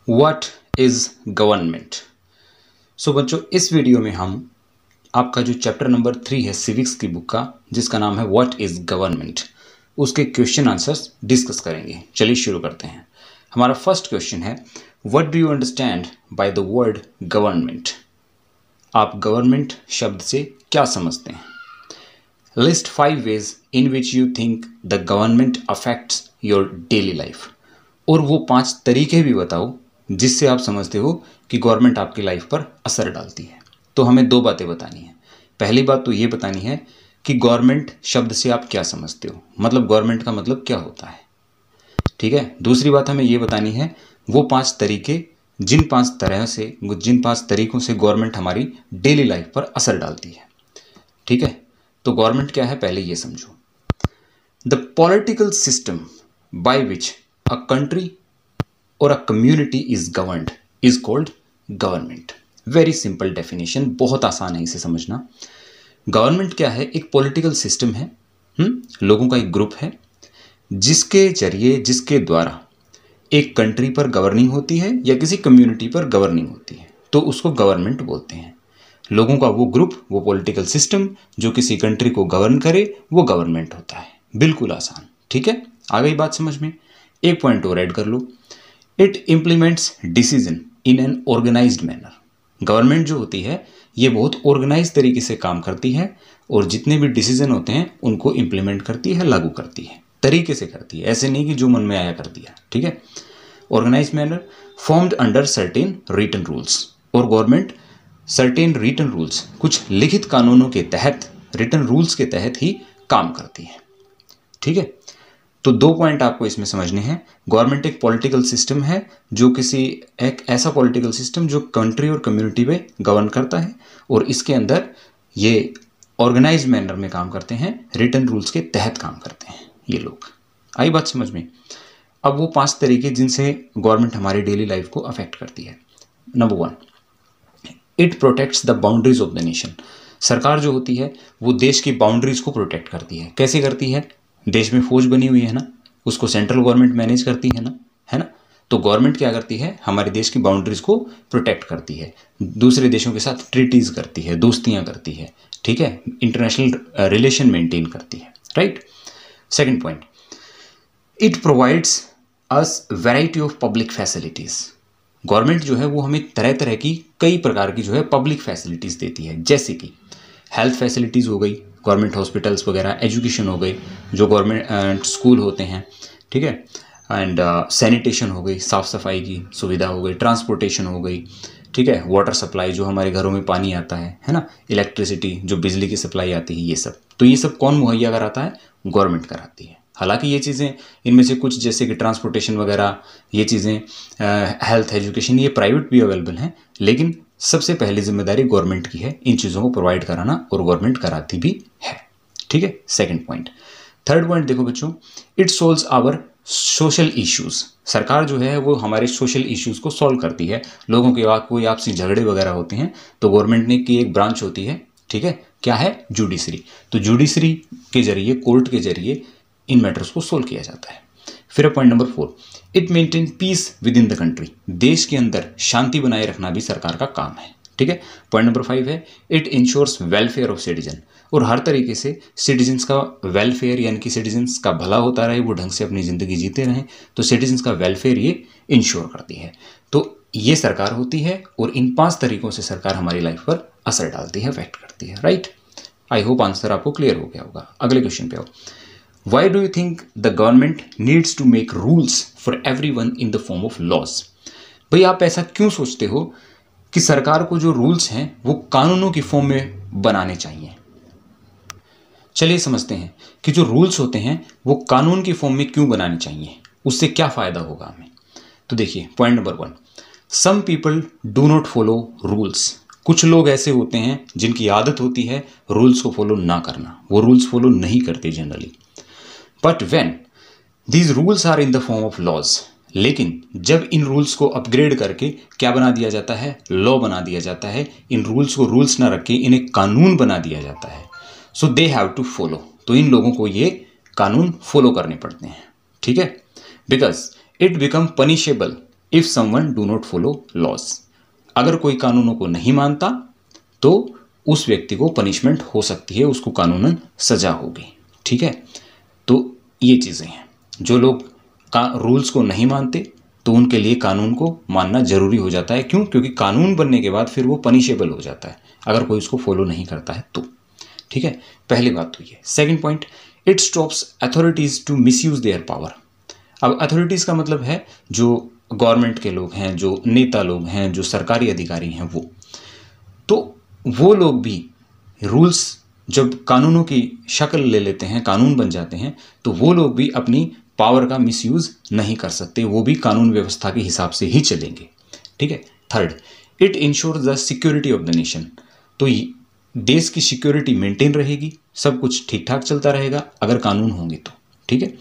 What is government. सो बच्चों, इस video में हम आपका जो चैप्टर नंबर 3 है सिविक्स की बुक का, जिसका नाम है व्हाट इज गवर्नमेंट, उसके क्वेश्चन आंसर्स डिस्कस करेंगे। चलिए शुरू करते हैं। हमारा फर्स्ट क्वेश्चन है, what do you understand by the word government. आप गवर्नमेंट शब्द से क्या समझते हैं? List 5 ways in which you think the government affects your daily life. और वो 5 तरीके भी बताओ जिससे आप समझते हो कि गवर्नमेंट आपकी लाइफ पर असर डालती है। तो हमें 2 बातें बतानी है। पहली बात तो ये बतानी है कि गवर्नमेंट शब्द से आप क्या समझते हो, मतलब गवर्नमेंट का मतलब क्या होता है। ठीक है। दूसरी बात हमें ये बतानी है वो 5 तरीके जिन 5 तरीकों से गवर्नमेंट हमारी डेली लाइफ पर असर डालती है। ठीक है। तो गवर्नमेंट क्या है पहले ये समझो। The political system by which a country or a community is governed is called government। Very simple definition, बहुत आसान है इसे समझना। गवर्नमेंट क्या है? एक पॉलिटिकल सिस्टम है, लोगों का एक ग्रुप है जिसके द्वारा एक कंट्री पर गवर्निंग होती है या किसी कम्युनिटी पर गवर्निंग होती है, तो उसको गवर्नमेंट बोलते हैं। लोगों का वो ग्रुप, वो पॉलिटिकल सिस्टम जो किसी कंट्री को गवर्न करे, वो गवर्नमेंट होता है। बिल्कुल आसान। ठीक है, आ गई बात समझ में। एक पॉइंट और ऐड कर लो, it implements decision in an organized manner. Government जो होती है ये बहुत ऑर्गेनाइज तरीके से काम करती है और जितने भी डिसीजन होते हैं उनको इम्प्लीमेंट करती है, लागू करती है, तरीके से करती है, ऐसे नहीं कि जो मन में आया कर दिया। ठीक है। Organise manner formed under certain written rules. और गवर्नमेंट सर्टेन रिटन रूल्स, कुछ लिखित कानूनों के तहत, रिटन रूल्स के तहत ही काम करती है। ठीक है। तो 2 पॉइंट आपको इसमें समझने हैं। गवर्नमेंट एक पॉलिटिकल सिस्टम है जो एक ऐसा पॉलिटिकल सिस्टम जो कंट्री और कम्युनिटी पे गवर्न करता है और इसके अंदर ये ऑर्गेनाइज मैनर में काम करते हैं, रिटन रूल्स के तहत काम करते हैं ये लोग। आई बात समझ में। अब वो 5 तरीके जिनसे गवर्नमेंट हमारी डेली लाइफ को अफेक्ट करती है। Number 1, it protects the boundaries of the nation. सरकार जो होती है वो देश की बाउंड्रीज को प्रोटेक्ट करती है। कैसे करती है? देश में फौज बनी हुई है ना, उसको सेंट्रल गवर्नमेंट मैनेज करती है ना। तो गवर्नमेंट क्या करती है? हमारे देश की बाउंड्रीज को प्रोटेक्ट करती है, दूसरे देशों के साथ ट्रीटीज करती है, दोस्तियां करती है। ठीक है। इंटरनेशनल रिलेशन मेंटेन करती है। Right. Second point, it provides us variety of public facilities. Government जो है वो हमें तरह तरह की, कई प्रकार की जो है पब्लिक फैसिलिटीज देती है, जैसे कि हेल्थ फैसिलिटीज़ हो गई, गवर्नमेंट हॉस्पिटल्स वगैरह, एजुकेशन हो गई, जो गवर्नमेंट स्कूल होते हैं। ठीक है। एंड सैनिटेशन हो गई, साफ़ सफाई की सुविधा हो गई, ट्रांसपोर्टेशन हो गई। ठीक है। वाटर सप्लाई, जो हमारे घरों में पानी आता है ना, इलेक्ट्रिसिटी, जो बिजली की सप्लाई आती है, ये सब। तो ये सब कौन मुहैया कराता है? गवर्नमेंट कराती है। हालांकि ये चीज़ें, इनमें से कुछ जैसे कि ट्रांसपोर्टेशन वगैरह, ये चीज़ें, हेल्थ, एजुकेशन, ये प्राइवेट भी अवेलेबल हैं, लेकिन सबसे पहली जिम्मेदारी गवर्नमेंट की है इन चीज़ों को प्रोवाइड कराना, और गवर्नमेंट कराती भी है। ठीक है। Second point. थर्ड पॉइंट देखो बच्चों, it solves our social issues. सरकार जो है वो हमारे सोशल इश्यूज को सॉल्व करती है। लोगों के कोई आपसी झगड़े वगैरह होते हैं तो गवर्नमेंट ने की एक ब्रांच होती है। ठीक है। क्या है? जुडिशरी। तो जुडिशरी के जरिए, कोर्ट के जरिए इन मैटर्स को सोल्व किया जाता है। फिर point number 4, it maintain peace with in the country. देश के अंदर शांति बनाए रखना भी सरकार का काम है। ठीक है। पॉइंट नंबर 5 है, it ensures welfare of citizen. और हर तरीके से सिटीजन्स का वेलफेयर, यानी कि सिटीजन्स का भला होता रहे, वो ढंग से अपनी ज़िंदगी जीते रहें, तो सिटीजन्स का वेलफेयर ये इंश्योर करती है। तो ये सरकार होती है और इन 5 तरीकों से सरकार हमारी लाइफ पर असर डालती है, अफेक्ट करती है। राइट। आई होप आंसर आपको क्लियर हो गया होगा। अगले क्वेश्चन पे आओ। Why do you think the government needs to make rules for everyone in the form of laws? भाई आप ऐसा क्यों सोचते हो कि सरकार को जो रूल्स हैं वो कानूनों की फॉर्म में बनाने चाहिए? चलिए समझते हैं कि जो रूल्स होते हैं वो कानून की फॉर्म में क्यों बनाने चाहिए, उससे क्या फ़ायदा होगा हमें। तो देखिए, point number 1, some people do not follow rules. कुछ लोग ऐसे होते हैं जिनकी आदत होती है रूल्स को फॉलो ना करना, वो रूल्स फॉलो नहीं करते generally. But when these rules are in the form of laws, लेकिन जब इन रूल्स को अपग्रेड करके क्या बना दिया जाता है? लॉ बना दिया जाता है। इन रूल्स को रूल्स ना रख के इन्हें कानून बना दिया जाता है। सो दे हैव टू फॉलो। तो इन लोगों को ये कानून फॉलो करने पड़ते हैं। ठीक है। Because it become punishable if someone do not follow laws. अगर कोई कानूनों को नहीं मानता तो उस व्यक्ति को पनिशमेंट हो सकती है, उसको कानूनन सजा होगी। ठीक है, तो ये चीज़ें हैं। जो लोग रूल्स को नहीं मानते तो उनके लिए कानून को मानना जरूरी हो जाता है। क्यों? क्योंकि कानून बनने के बाद फिर वो पनिशेबल हो जाता है अगर कोई उसको फॉलो नहीं करता है तो। ठीक है, पहली बात तो ये। Second point, it stops authorities to misuse their power. अब अथॉरिटीज का मतलब है जो गवर्नमेंट के लोग हैं, जो नेता लोग हैं, जो सरकारी अधिकारी हैं, वो लोग भी रूल्स जब कानूनों की शक्ल ले लेते हैं, कानून बन जाते हैं, तो वो लोग भी अपनी पावर का मिसयूज नहीं कर सकते, वो भी कानून व्यवस्था के हिसाब से ही चलेंगे। ठीक है। Third, it ensures the security of the nation. तो देश की सिक्योरिटी मेंटेन रहेगी, सब कुछ ठीक ठाक चलता रहेगा अगर कानून होंगे तो। ठीक है।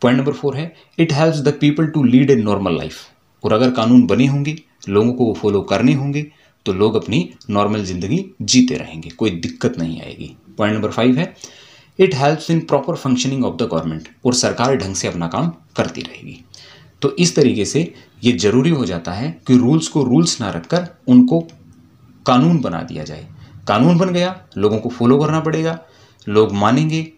पॉइंट नंबर 4 है, it helps the people to lead a normal life. और अगर कानून बने होंगे, लोगों को वो फॉलो करने होंगे, तो लोग अपनी नॉर्मल जिंदगी जीते रहेंगे, कोई दिक्कत नहीं आएगी। पॉइंट नंबर 5 है, it helps in proper functioning of the government. और सरकार ढंग से अपना काम करती रहेगी। तो इस तरीके से ये जरूरी हो जाता है कि रूल्स को रूल्स ना रखकर उनको कानून बना दिया जाए। कानून बन गया, लोगों को फॉलो करना पड़ेगा, लोग मानेंगे,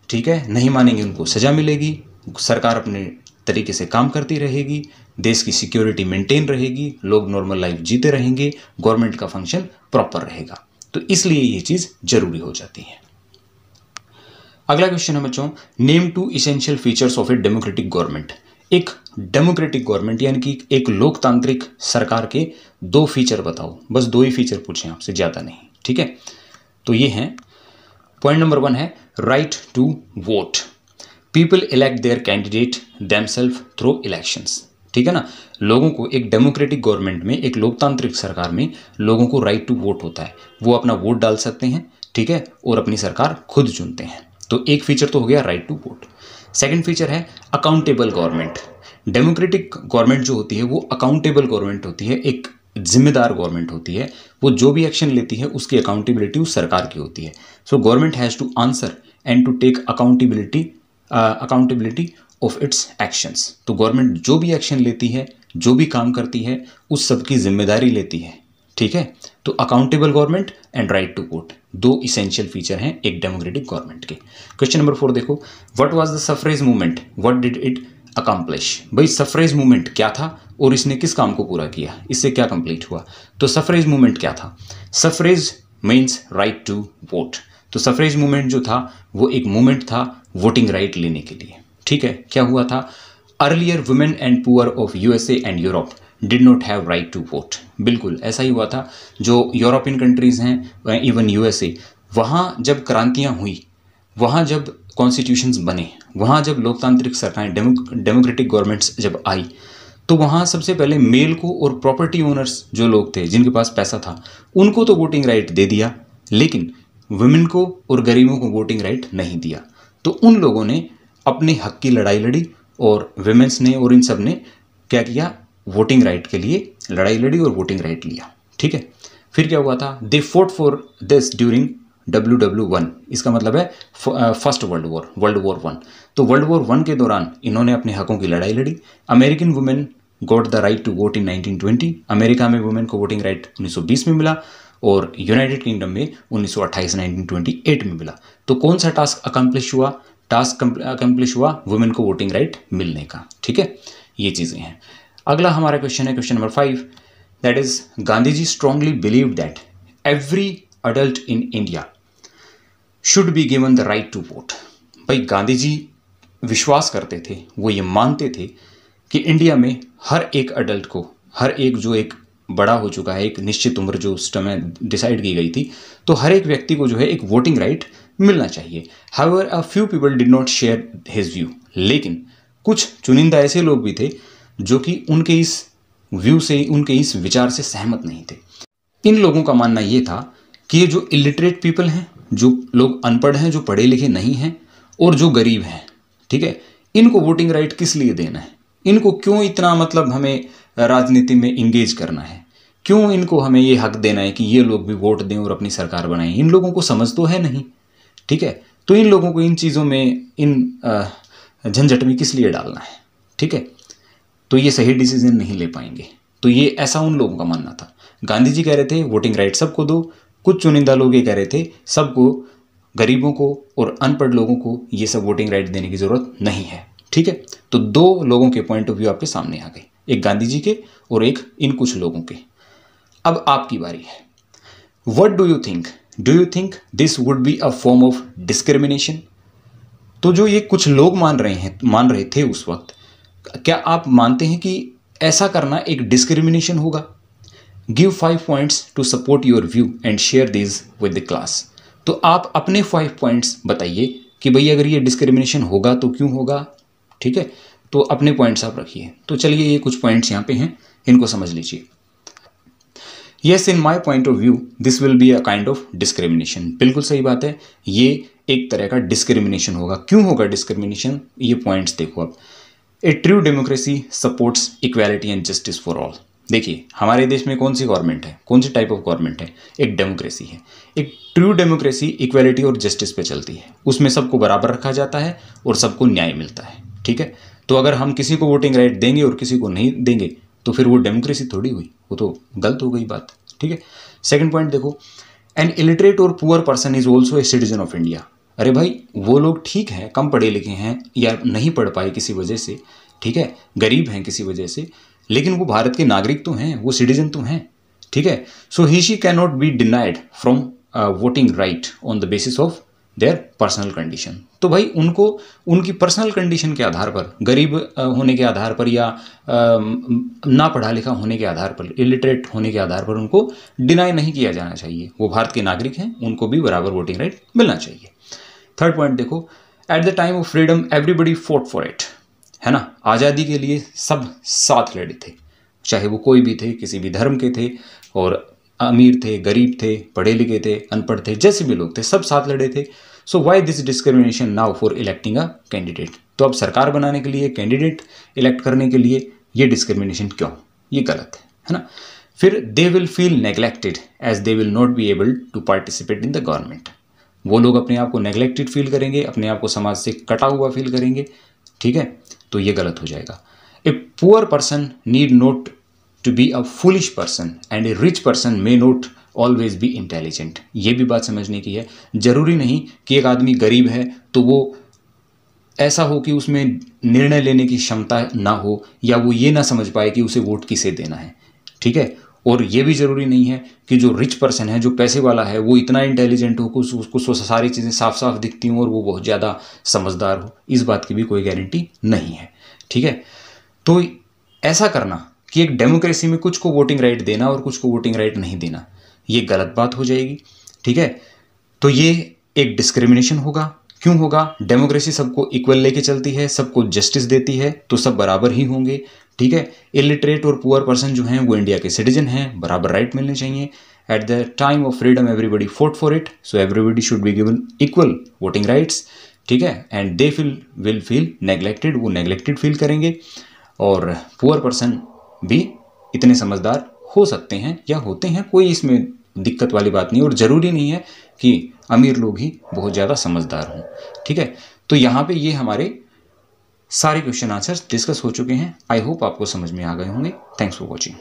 ठीक है, नहीं मानेंगे उनको सजा मिलेगी, सरकार अपने तरीके से काम करती रहेगी, देश की सिक्योरिटी मेंटेन रहेगी, लोग नॉर्मल लाइफ जीते रहेंगे, गवर्नमेंट का फंक्शन प्रॉपर रहेगा। तो इसलिए ये चीज जरूरी हो जाती है। अगला क्वेश्चन है बच्चों, name 2 essential features of a democratic government. एक डेमोक्रेटिक गवर्नमेंट यानी कि एक लोकतांत्रिक सरकार के 2 फीचर बताओ। बस 2 ही फीचर पूछे आपसे, ज्यादा नहीं। ठीक है, तो ये हैं। पॉइंट नंबर 1 है, right to vote. People elect their candidate themselves through elections. ठीक है ना, लोगों को एक डेमोक्रेटिक गवर्नमेंट में, एक लोकतांत्रिक सरकार में लोगों को राइट टू वोट होता है, वो अपना वोट डाल सकते हैं। ठीक है, और अपनी सरकार खुद चुनते हैं। तो एक फीचर तो हो गया right to vote. Second feature है अकाउंटेबल गवर्नमेंट। डेमोक्रेटिक गवर्नमेंट जो होती है वो अकाउंटेबल गवर्नमेंट होती है, एक जिम्मेदार गवर्नमेंट होती है। वो जो भी एक्शन लेती है उसकी अकाउंटेबिलिटी उस सरकार की होती है। So government has to answer and to take accountability of its actions. तो गवर्नमेंट जो भी एक्शन लेती है, जो भी काम करती है, उस सब की जिम्मेदारी लेती है। ठीक है, तो accountable government and right to vote 2 essential feature हैं एक डेमोक्रेटिक गवर्नमेंट के। क्वेश्चन नंबर 4 देखो, what was the suffrage movement, what did it accomplish. भाई सफरेज मूवमेंट क्या था और इसने किस काम को पूरा किया, इससे क्या कंप्लीट हुआ। तो सफरेज मूवमेंट क्या था? Suffrage means right to vote. तो सफरेज मूवमेंट जो था वो एक मूवमेंट था वोटिंग राइट लेने के लिए। ठीक है, क्या हुआ था? Earlier women and poor of USA and Europe did not have right to vote. बिल्कुल ऐसा ही हुआ था। जो यूरोपियन कंट्रीज हैं, इवन यूएसए, वहाँ जब क्रांतियाँ हुई, वहाँ जब कॉन्स्टिट्यूशंस बने, वहाँ जब लोकतांत्रिक सरकारें, डेमोक्रेटिक गवर्नमेंट्स जब आई, तो वहाँ सबसे पहले मेल को और प्रॉपर्टी ओनर्स जो लोग थे, जिनके पास पैसा था, उनको तो वोटिंग राइट दे दिया, लेकिन वुमेन को और गरीबों को वोटिंग राइट नहीं दिया। तो उन लोगों ने अपने हक की लड़ाई लड़ी और वुमेन्स ने और इन सब ने क्या किया? वोटिंग राइट के लिए लड़ाई लड़ी और वोटिंग राइट लिया। ठीक है, फिर क्या हुआ था? They fought for this during WW1। इसका मतलब है फर्स्ट वर्ल्ड वॉर 1। तो वर्ल्ड वॉर 1 के दौरान इन्होंने अपने हकों की लड़ाई लड़ी। American women got the right to vote in 1920। America में वुमेन को वोटिंग राइट 1920 में मिला और यूनाइटेड किंगडम में 1928 1928 में मिला। तो कौन सा टास्क अकम्प्लिश हुआ? टास्क अकम्प्लिश हुआ वुमेन को वोटिंग राइट मिलने का। ठीक है, ये चीज़ें हैं। अगला हमारा क्वेश्चन है question number 5, that is Gandhi ji strongly believe that every adult in India should be given the right to vote. भाई गांधी जी विश्वास करते थे, वो ये मानते थे कि इंडिया में हर एक अडल्ट को, हर एक जो एक बड़ा हो चुका है, एक निश्चित उम्र जो उस समय डिसाइड की गई थी, तो हर एक व्यक्ति को जो है एक वोटिंग राइट मिलना चाहिए। However a few people did not share his view. लेकिन कुछ चुनिंदा ऐसे लोग भी थे जो कि उनके इस व्यू से, उनके इस विचार से सहमत नहीं थे। इन लोगों का मानना ये था कि ये जो इलिटरेट पीपल हैं, जो लोग अनपढ़ हैं, जो पढ़े लिखे नहीं हैं और जो गरीब हैं, ठीक है, इनको वोटिंग राइट किस लिए देना है? इनको क्यों इतना मतलब हमें राजनीति में इंगेज करना है? क्यों इनको हमें ये हक देना है कि ये लोग भी वोट दें और अपनी सरकार बनाएं? इन लोगों को समझ तो है नहीं। ठीक है, तो इन लोगों को इन चीज़ों में, इन झंझट में किस लिए डालना है? ठीक है, तो ये सही डिसीजन नहीं ले पाएंगे। तो ये ऐसा उन लोगों का मानना था। गांधी जी कह रहे थे वोटिंग राइट सबको दो, कुछ चुनिंदा लोग ये कह रहे थे सबको, गरीबों को और अनपढ़ लोगों को ये सब वोटिंग राइट देने की ज़रूरत नहीं है। ठीक है, तो दो लोगों के पॉइंट ऑफ व्यू आपके सामने आ गए, एक गांधी जी के और एक इन कुछ लोगों के। अब आपकी बारी है। What do you think? Do you think this would be a form of discrimination? तो जो ये कुछ लोग मान रहे थे उस वक्त, क्या आप मानते हैं कि ऐसा करना एक डिस्क्रिमिनेशन होगा? Give 5 points to support your view and share this with the class. तो आप अपने 5 पॉइंट्स बताइए कि भई अगर ये डिस्क्रिमिनेशन होगा तो क्यों होगा। ठीक है, तो अपने पॉइंट्स आप रखिए। तो चलिए ये कुछ पॉइंट्स यहाँ पे हैं, इनको समझ लीजिए। Yes, in my point of view this will be a kind of discrimination. बिल्कुल सही बात है, ये एक तरह का डिस्क्रिमिनेशन होगा। क्यों होगा डिस्क्रिमिनेशन? ये पॉइंट्स देखो आप। A true democracy supports equality and justice for all. देखिए हमारे देश में कौन सी गवर्नमेंट है, कौन सी टाइप ऑफ गवर्नमेंट है? एक डेमोक्रेसी है। एक ट्रू डेमोक्रेसी इक्वालिटी और जस्टिस पे चलती है, उसमें सबको बराबर रखा जाता है और सबको न्याय मिलता है। ठीक है, तो अगर हम किसी को वोटिंग राइट देंगे और किसी को नहीं देंगे तो फिर वो डेमोक्रेसी थोड़ी हुई, वो तो गलत हो गई बात। ठीक है, सेकंड पॉइंट देखो, एन इलिटरेट और poor person is also a citizen of India. अरे भाई वो लोग ठीक है, कम पढ़े लिखे हैं या नहीं पढ़ पाए किसी वजह से, ठीक है, गरीब हैं किसी वजह से, लेकिन वो भारत के नागरिक तो हैं, वो सिटीजन तो हैं। ठीक है, so he she can not be denied from voting right on the basis of their personal condition. तो भाई उनको उनकी पर्सनल कंडीशन के आधार पर, गरीब होने के आधार पर या ना पढ़ा लिखा होने के आधार पर, इलिटरेट होने के आधार पर उनको डिनाई नहीं किया जाना चाहिए। वो भारत के नागरिक हैं, उनको भी बराबर वोटिंग राइट मिलना चाहिए। थर्ड पॉइंट देखो, at the time of freedom everybody fought for it. है ना, आज़ादी के लिए सब साथ लड़े थे, चाहे वो कोई भी थे, किसी भी धर्म के थे, और अमीर थे, गरीब थे, पढ़े लिखे थे, अनपढ़ थे, जैसे भी लोग थे, सब साथ लड़े थे। So why this discrimination now for electing a candidate? तो अब सरकार बनाने के लिए, कैंडिडेट इलेक्ट करने के लिए ये डिस्क्रिमिनेशन क्यों? ये गलत है ना। फिर they will feel neglected as they will not be able to participate in the government. वो लोग अपने आप को नेग्लेक्टेड फील करेंगे, अपने आप को समाज से कटा हुआ फील करेंगे। ठीक है, तो ये गलत हो जाएगा। A poor person need not to be a foolish person and a rich person may not always be intelligent. ये भी बात समझने की है। जरूरी नहीं कि एक आदमी गरीब है तो वो ऐसा हो कि उसमें निर्णय लेने की क्षमता ना हो, या वो ये ना समझ पाए कि उसे वोट किसे देना है। ठीक है, और ये भी ज़रूरी नहीं है कि जो रिच पर्सन है, जो पैसे वाला है, वो इतना इंटेलिजेंट हो कि उसको सारी चीज़ें साफ साफ दिखती हों और वो बहुत ज़्यादा समझदार हो। इस बात की भी कोई गारंटी नहीं है। ठीक है, तो ऐसा करना कि एक डेमोक्रेसी में कुछ को वोटिंग राइट देना और कुछ को वोटिंग राइट नहीं देना, ये गलत बात हो जाएगी। ठीक है, तो ये एक डिस्क्रिमिनेशन होगा। क्यों होगा? डेमोक्रेसी सबको इक्वल लेके चलती है, सबको जस्टिस देती है, तो सब बराबर ही होंगे। ठीक है, इलिटरेट और पुअर पर्सन जो हैं वो इंडिया के सिटीजन हैं, बराबर राइट मिलने चाहिए। At the time of freedom everybody fought for it, so everybody should be given equal voting rights. ठीक है, and they will feel neglected, वो नेग्लेक्टेड फील करेंगे। और पुअर पर्सन भी इतने समझदार हो सकते हैं या होते हैं, कोई इसमें दिक्कत वाली बात नहीं, और ज़रूरी नहीं है कि अमीर लोग ही बहुत ज़्यादा समझदार हों। ठीक है, तो यहाँ पे ये हमारे सारे क्वेश्चन आंसर्स डिस्कस हो चुके हैं। आई होप आपको समझ में आ गए होंगे। Thanks for watching.